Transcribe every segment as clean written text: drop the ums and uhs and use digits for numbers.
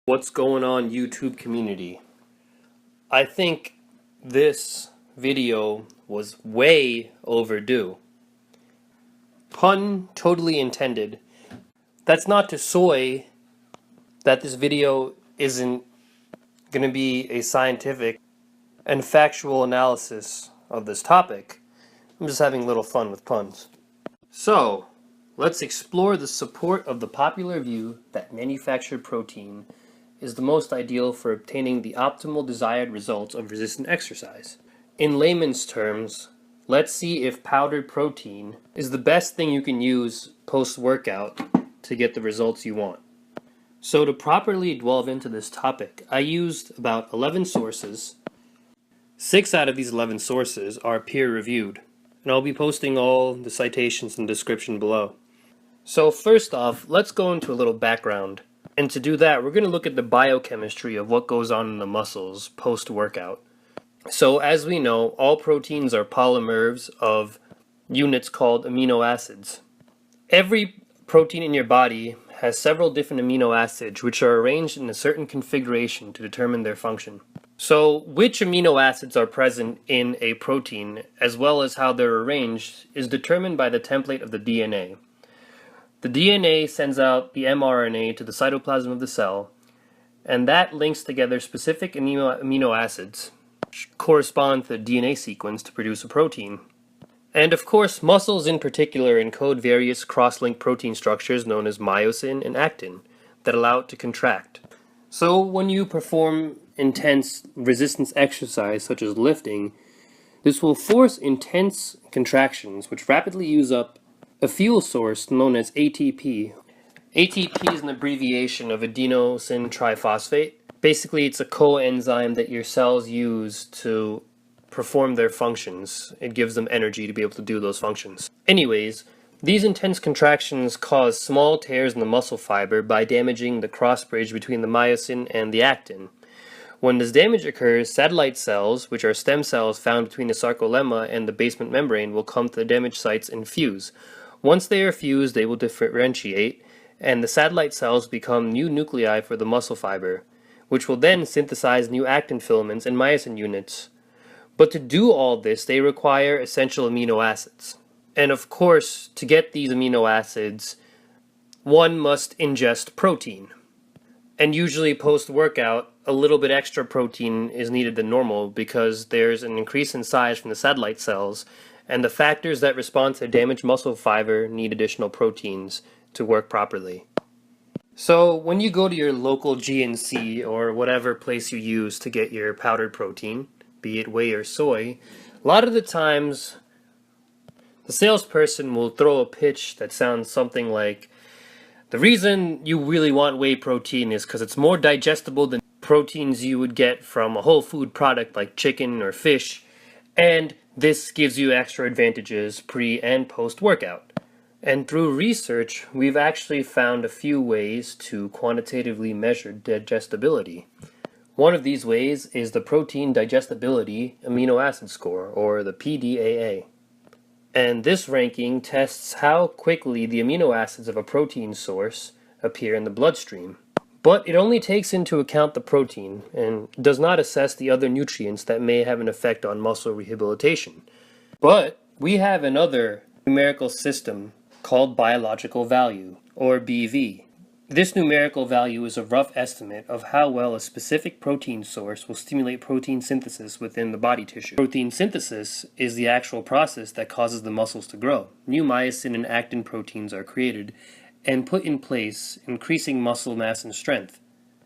What's going on, YouTube community? I think this video was way overdue. Pun totally intended. That's not to soy that this video isn't going to be a scientific and factual analysis of this topic. I'm just having a little fun with puns. So, let's explore the support of the popular view that manufactured protein is the most ideal for obtaining the optimal desired results of resistant exercise. In layman's terms, let's see if powdered protein is the best thing you can use post-workout to get the results you want. So to properly delve into this topic, I used about 11 sources. 6 out of these 11 sources are peer-reviewed, and I'll be posting all the citations in the description below. So first off, let's go into a little background. And to do that, we're going to look at the biochemistry of what goes on in the muscles post-workout. So as we know, all proteins are polymers of units called amino acids. Every protein in your body has several different amino acids which are arranged in a certain configuration to determine their function. So which amino acids are present in a protein as well as how they're arranged is determined by the template of the DNA. The DNA sends out the mRNA to the cytoplasm of the cell, and that links together specific amino acids, which correspond to the DNA sequence to produce a protein. And of course, muscles in particular encode various cross-linked protein structures known as myosin and actin that allow it to contract. So when you perform intense resistance exercise such as lifting, this will force intense contractions which rapidly use up a fuel source known as ATP. ATP is an abbreviation of adenosine triphosphate. Basically, it's a coenzyme that your cells use to perform their functions. It gives them energy to be able to do those functions. Anyways, these intense contractions cause small tears in the muscle fiber by damaging the cross bridge between the myosin and the actin. When this damage occurs, satellite cells, which are stem cells found between the sarcolemma and the basement membrane, will come to the damaged sites and fuse. Once they are fused, they will differentiate, and the satellite cells become new nuclei for the muscle fiber, which will then synthesize new actin filaments and myosin units. But to do all this, they require essential amino acids. And of course, to get these amino acids, one must ingest protein. And usually post-workout, a little bit extra protein is needed than normal because there's an increase in size from the satellite cells, and the factors that respond to damaged muscle fiber need additional proteins to work properly. So when you go to your local GNC or whatever place you use to get your powdered protein, be it whey or soy, a lot of the times the salesperson will throw a pitch that sounds something like, the reason you really want whey protein is because it's more digestible than proteins you would get from a whole food product like chicken or fish, and this gives you extra advantages pre and post workout. And through research, we've actually found a few ways to quantitatively measure digestibility. One of these ways is the Protein Digestibility Amino Acid Score, or the PDAA. And this ranking tests how quickly the amino acids of a protein source appear in the bloodstream. But it only takes into account the protein and does not assess the other nutrients that may have an effect on muscle rehabilitation. But we have another numerical system called biological value, or BV. This numerical value is a rough estimate of how well a specific protein source will stimulate protein synthesis within the body tissue. Protein synthesis is the actual process that causes the muscles to grow. New myosin and actin proteins are created and put in place, increasing muscle mass and strength.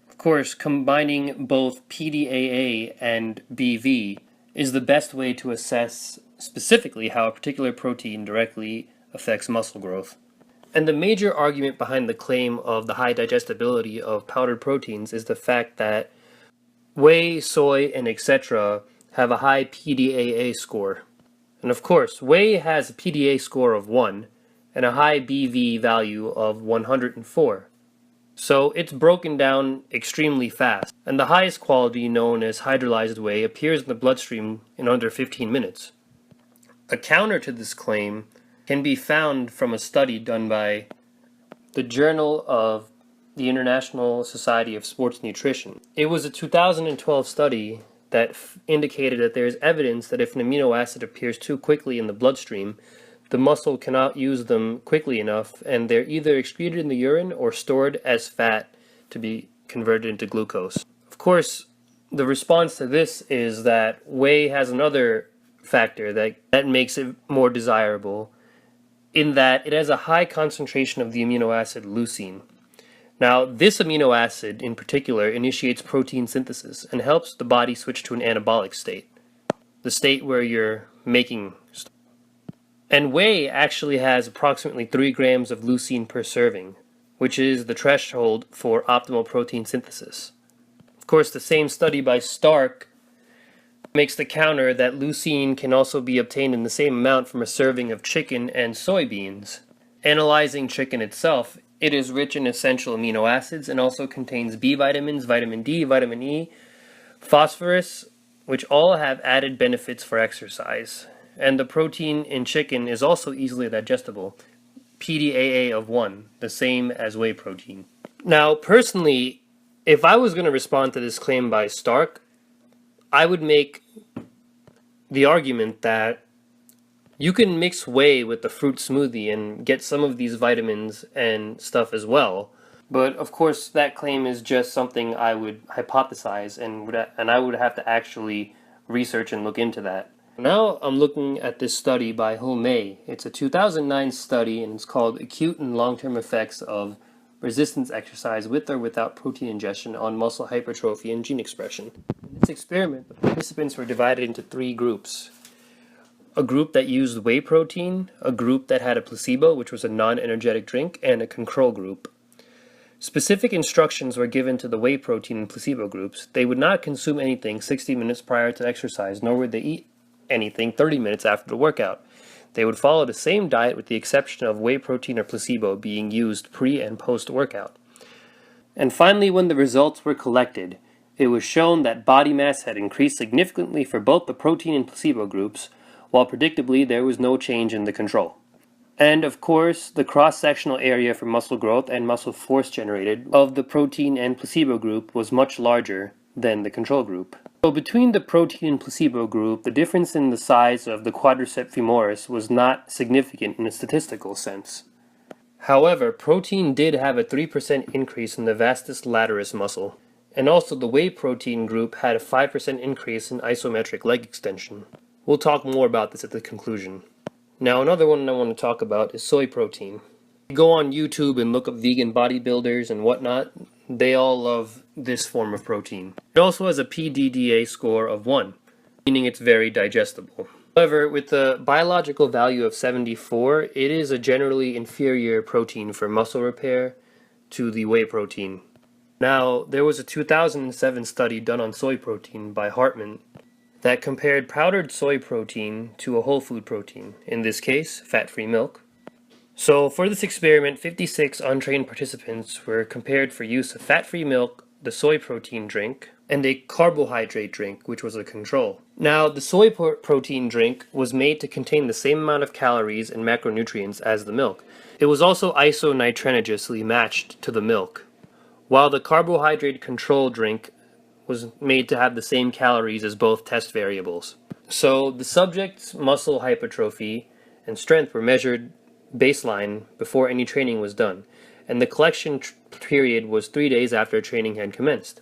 Of course, combining both PDAA and BV is the best way to assess specifically how a particular protein directly affects muscle growth. And the major argument behind the claim of the high digestibility of powdered proteins is the fact that whey, soy, and etc. have a high PDAA score. And of course, whey has a PDAA score of 1 and a high BV value of 104. So it's broken down extremely fast, and the highest quality, known as hydrolyzed whey, appears in the bloodstream in under 15 minutes. A counter to this claim can be found from a study done by the Journal of the International Society of Sports Nutrition. It was a 2012 study that indicated that there is evidence that if an amino acid appears too quickly in the bloodstream, the muscle cannot use them quickly enough, and they're either excreted in the urine or stored as fat to be converted into glucose. Of course, the response to this is that whey has another factor that makes it more desirable, in that it has a high concentration of the amino acid leucine. Now, this amino acid in particular initiates protein synthesis and helps the body switch to an anabolic state, the state where you're making stuff. And whey actually has approximately 3 grams of leucine per serving, which is the threshold for optimal protein synthesis. Of course, the same study by Stark makes the counter that leucine can also be obtained in the same amount from a serving of chicken and soybeans. Analyzing chicken itself, it is rich in essential amino acids and also contains B vitamins, vitamin D, vitamin E, phosphorus, which all have added benefits for exercise. And the protein in chicken is also easily digestible, PDAA of 1, the same as whey protein. Now, personally, if I was going to respond to this claim by Stark, I would make the argument that you can mix whey with the fruit smoothie and get some of these vitamins and stuff as well. But of course, that claim is just something I would hypothesize, and I would have to actually research and look into that. Now I'm looking at this study by May. It's a 2009 study, and it's called Acute and Long-Term Effects of Resistance Exercise with or Without Protein Ingestion on Muscle Hypertrophy and Gene Expression. In this experiment, the participants were divided into 3 groups. A group that used whey protein, a group that had a placebo, which was a non-energetic drink, and a control group. Specific instructions were given to the whey protein and placebo groups. They would not consume anything 60 minutes prior to exercise, nor would they eat anything 30 minutes after the workout. They would follow the same diet with the exception of whey protein or placebo being used pre and post workout. And finally, when the results were collected, it was shown that body mass had increased significantly for both the protein and placebo groups, while predictably there was no change in the control. And of course, the cross-sectional area for muscle growth and muscle force generated of the protein and placebo group was much larger than the control group. So between the protein and placebo group, the difference in the size of the quadriceps femoris was not significant in a statistical sense. However, protein did have a 3% increase in the vastus lataris muscle, and also the whey protein group had a 5% increase in isometric leg extension. We'll talk more about this at the conclusion. Now, another one I want to talk about is soy protein. You go on YouTube and look up vegan bodybuilders and whatnot, they all love this form of protein. It also has a PDDA score of 1, meaning it's very digestible. However, with a biological value of 74, it is a generally inferior protein for muscle repair to the whey protein. Now, there was a 2007 study done on soy protein by Hartman that compared powdered soy protein to a whole food protein, in this case, fat-free milk. So for this experiment, 56 untrained participants were compared for use of fat-free milk, the soy protein drink, and a carbohydrate drink, which was a control. Now, the soy protein drink was made to contain the same amount of calories and macronutrients as the milk. It was also isonitrogenously matched to the milk, while the carbohydrate control drink was made to have the same calories as both test variables. So the subject's muscle hypertrophy and strength were measured baseline before any training was done, and the collection period was 3 days after training had commenced.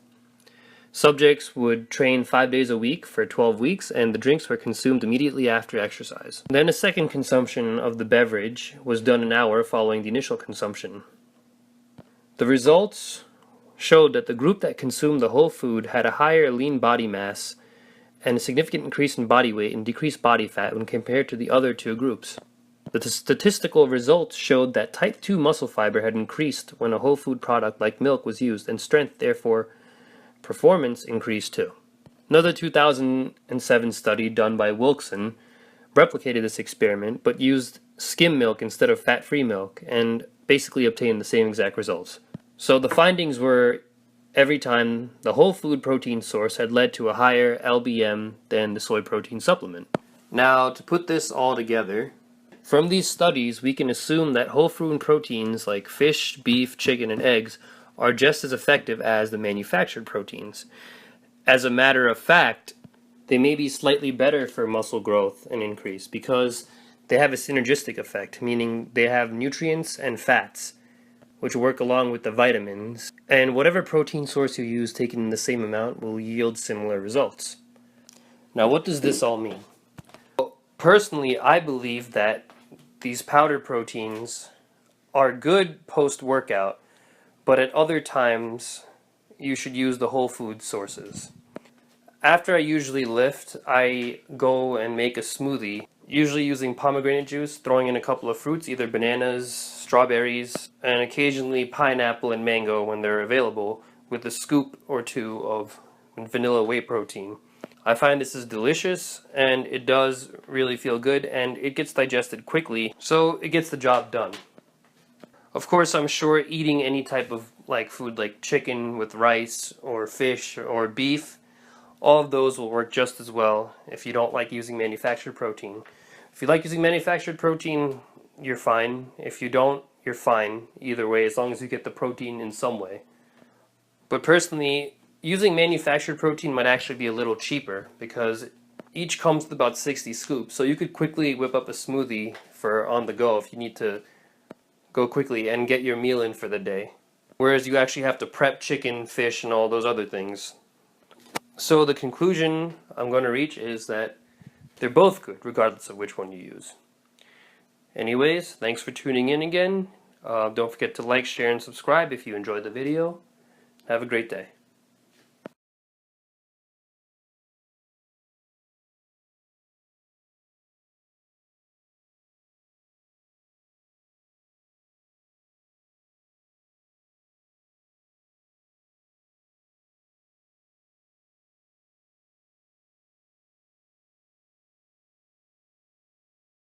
Subjects would train 5 days a week for 12 weeks, and the drinks were consumed immediately after exercise. Then a second consumption of the beverage was done an hour following the initial consumption. The results showed that the group that consumed the whole food had a higher lean body mass and a significant increase in body weight and decreased body fat when compared to the other 2 groups. The statistical results showed that type 2 muscle fiber had increased when a whole food product like milk was used, and strength, therefore performance, increased too. Another 2007 study done by Wilkson replicated this experiment but used skim milk instead of fat-free milk and basically obtained the same exact results. So the findings were every time the whole food protein source had led to a higher LBM than the soy protein supplement. Now, to put this all together, from these studies we can assume that whole food proteins like fish, beef, chicken, and eggs are just as effective as the manufactured proteins. As a matter of fact, they may be slightly better for muscle growth and increase because they have a synergistic effect, meaning they have nutrients and fats, which work along with the vitamins, and whatever protein source you use taken in the same amount will yield similar results. Now, what does this all mean? Well, personally, I believe that these powder proteins are good post-workout, but at other times you should use the whole food sources. After I usually lift, I go and make a smoothie, usually using pomegranate juice, throwing in a couple of fruits, either bananas, strawberries, and occasionally pineapple and mango when they're available, with a scoop or two of vanilla whey protein. I find this is delicious, and it does really feel good, and it gets digested quickly, so it gets the job done. Of course, I'm sure eating any type of food like chicken with rice or fish or beef, all of those will work just as well if you don't like using manufactured protein. If you like using manufactured protein, you're fine. If you don't, you're fine either way, as long as you get the protein in some way. But personally, using manufactured protein might actually be a little cheaper because each comes with about 60 scoops, so you could quickly whip up a smoothie for on the go if you need to go quickly and get your meal in for the day. Whereas you actually have to prep chicken, fish, and all those other things. So the conclusion I'm going to reach is that they're both good, regardless of which one you use. Anyways, thanks for tuning in again. Don't forget to like, share, and subscribe if you enjoyed the video. Have a great day.